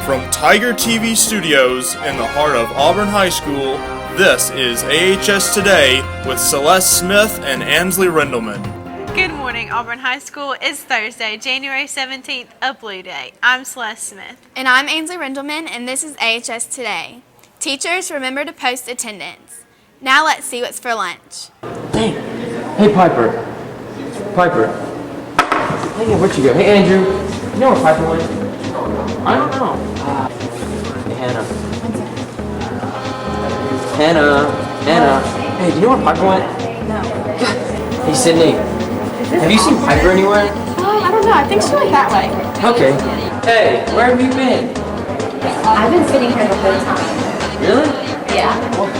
From Tiger TV Studios in the heart of Auburn High School, this is AHS Today with Celeste Smith and Ansley Rendelman. Good morning, Auburn High School. It's Thursday, January 17th, a blue day. I'm Celeste Smith. And I'm Ansley Rendelman, and this is AHS Today. Teachers, remember to post attendance. Now let's see what's for lunch. Hey, Piper. Piper. Hey, where'd you go? Hey, Andrew. You know where Piper went? I don't know. Hey, Hannah. Hannah. Hey, do you know where Piper went? No. Hey, Sydney. Have you seen Piper anywhere? I don't know. I think she went that way. Okay. Hey, where have you been? I've been sitting here the whole time. Really? Yeah. Well,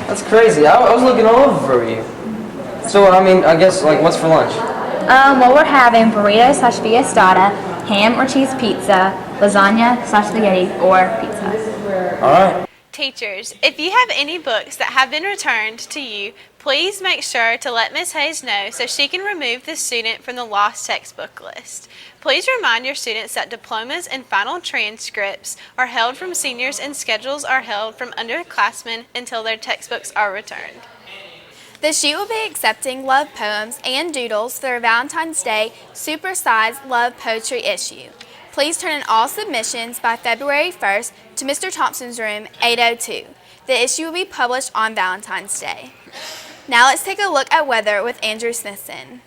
that's crazy. I was looking all over for you. So, I guess, what's for lunch? Well, we're having burrito / fiestada, ham or cheese pizza, lasagna / spaghetti, or pizza. All right. Teachers, if you have any books that have been returned to you, please make sure to let Ms. Hayes know so she can remove the student from the lost textbook list. Please remind your students that diplomas and final transcripts are held from seniors and schedules are held from underclassmen until their textbooks are returned. The sheet will be accepting love poems and doodles for their Valentine's Day supersized love poetry issue. Please turn in all submissions by February 1st to Mr. Thompson's room 802. The issue will be published on Valentine's Day. Now let's take a look at weather with Andrew Smithson.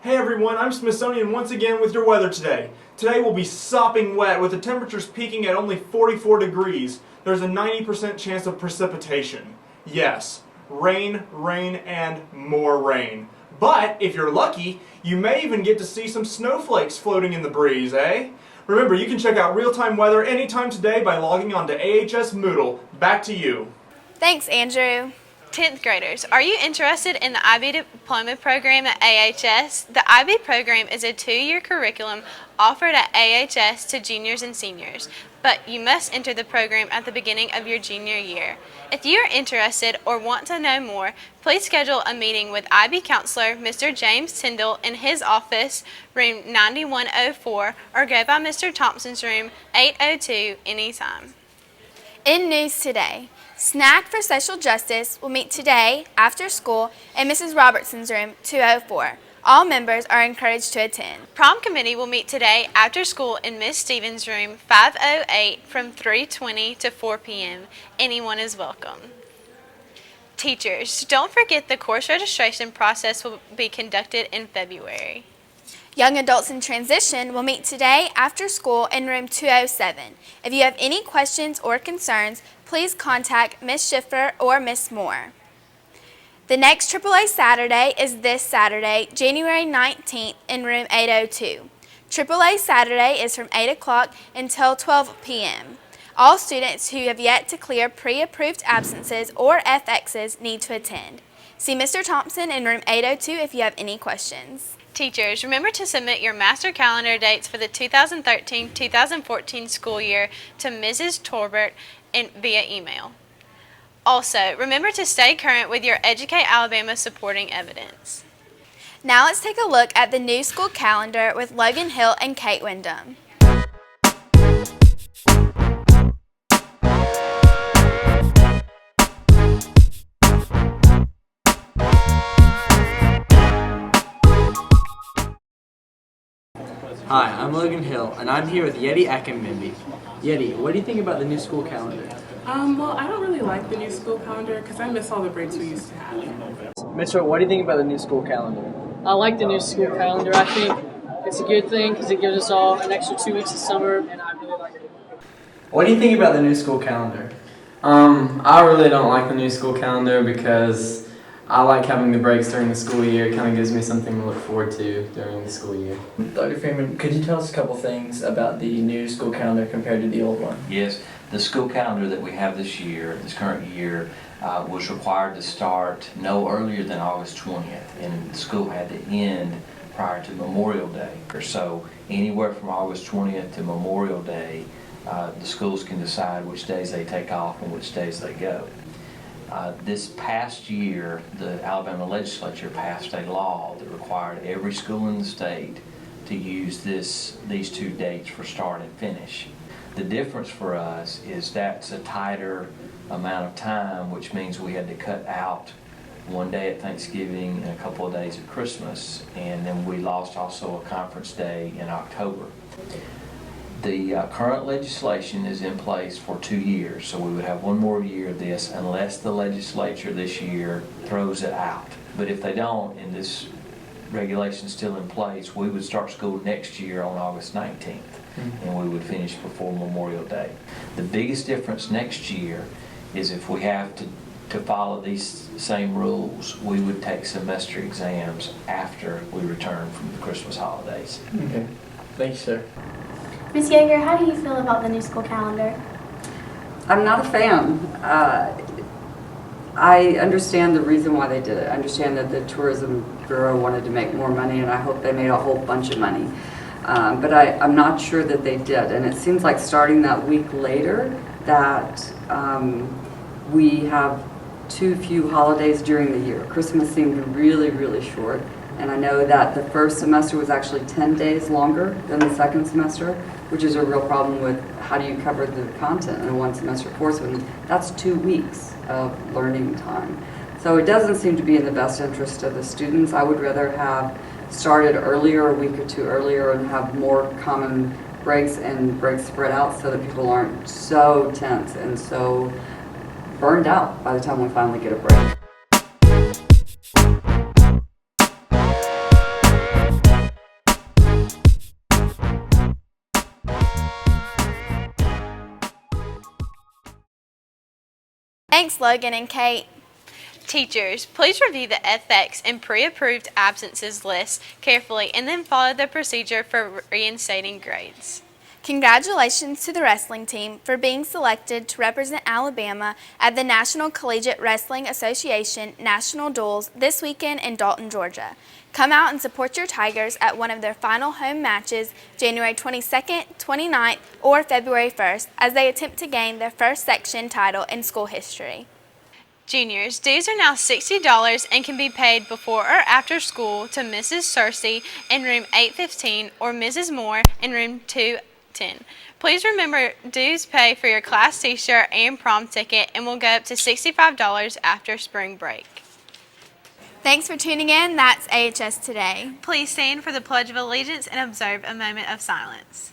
Hey everyone, I'm Smithsonian once again with your weather today. Today will be sopping wet with the temperatures peaking at only 44 degrees. There's a 90% chance of precipitation. Yes, rain, and more rain. But if you're lucky, you may even get to see some snowflakes floating in the breeze, eh? Remember, you can check out real-time weather anytime today by logging on to AHS Moodle. Back to you. Thanks, Andrew. 10th graders, are you interested in the IB Diploma Program at AHS? The IB program is a 2-year curriculum offered at AHS to juniors and seniors, but you must enter the program at the beginning of your junior year. If you are interested or want to know more, please schedule a meeting with IB counselor Mr. James Tyndall in his office, room 9104, or go by Mr. Thompson's room 802 anytime. In news today, Snack for Social Justice will meet today after school in Mrs. Robertson's room 204. All members are encouraged to attend. Prom committee will meet today after school in Miss Stevens' room 508 from 3:20 to 4 p.m. Anyone is welcome. Teachers, don't forget the course registration process will be conducted in February. Young Adults in Transition will meet today after school in room 207. If you have any questions or concerns, please contact Ms. Schiffer or Ms. Moore. The next AAA Saturday is this Saturday, January 19th in room 802. AAA Saturday is from 8 o'clock until 12 p.m. All students who have yet to clear pre-approved absences or FXs need to attend. See Mr. Thompson in room 802 if you have any questions. Teachers, remember to submit your master calendar dates for the 2013-2014 school year to Mrs. Torbert via email. Also, remember to stay current with your Educate Alabama supporting evidence. Now let's take a look at the new school calendar with Logan Hill and Kate Wyndham. Hi, I'm Logan Hill, and I'm here with Yeti Akinbimbi. Yeti, what do you think about the new school calendar? Well, I don't really like the new school calendar because I miss all the breaks we used to have. Mitchell, what do you think about the new school calendar? I like the new school calendar. I think it's a good thing because it gives us all an extra 2 weeks of summer, and I really like it. What do you think about the new school calendar? I really don't like the new school calendar because I like having the breaks during the school year. It kind of gives me something to look forward to during the school year. Dr. Freeman, could you tell us a couple things about the new school calendar compared to the old one? Yes, the school calendar that we have this current year, was required to start no earlier than August 20th, and the school had to end prior to Memorial Day. So anywhere from August 20th to Memorial Day, the schools can decide which days they take off and which days they go. This past year, the Alabama legislature passed a law that required every school in the state to use these two dates for start and finish. The difference for us is that's a tighter amount of time, which means we had to cut out one day at Thanksgiving and a couple of days at Christmas, and then we lost also a conference day in October. The current legislation is in place for 2 years, so we would have one more year of this unless the legislature this year throws it out. But if they don't, and this regulation is still in place, we would start school next year on August 19th, and we would finish before Memorial Day. The biggest difference next year is if we have to follow these same rules, we would take semester exams after we return from the Christmas holidays. Okay. Thank you, sir. Ms. Yeager, how do you feel about the new school calendar? I'm not a fan. I understand the reason why they did it. I understand that the Tourism Bureau wanted to make more money, and I hope they made a whole bunch of money. But I'm not sure that they did. And it seems like starting that week later that we have too few holidays during the year. Christmas seemed really, really short. And I know that the first semester was actually 10 days longer than the second semester, which is a real problem with how do you cover the content in a one semester course when that's 2 weeks of learning time. So it doesn't seem to be in the best interest of the students. I would rather have started earlier, a week or two earlier, and have more common breaks and breaks spread out so that people aren't so tense and so burned out by the time we finally get a break. Thanks, Logan and Kate. Teachers, please review the ethics and pre-approved absences list carefully and then follow the procedure for reinstating grades. Congratulations to the wrestling team for being selected to represent Alabama at the National Collegiate Wrestling Association National Duels this weekend in Dalton, Georgia. Come out and support your Tigers at one of their final home matches January 22nd, 29th, or February 1st as they attempt to gain their first section title in school history. Juniors, dues are now $60 and can be paid before or after school to Mrs. Searcy in room 815 or Mrs. Moore in room 210. Please remember, dues pay for your class t-shirt and prom ticket and will go up to $65 after spring break. Thanks for tuning in. That's AHS Today. Please stand for the Pledge of Allegiance and observe a moment of silence.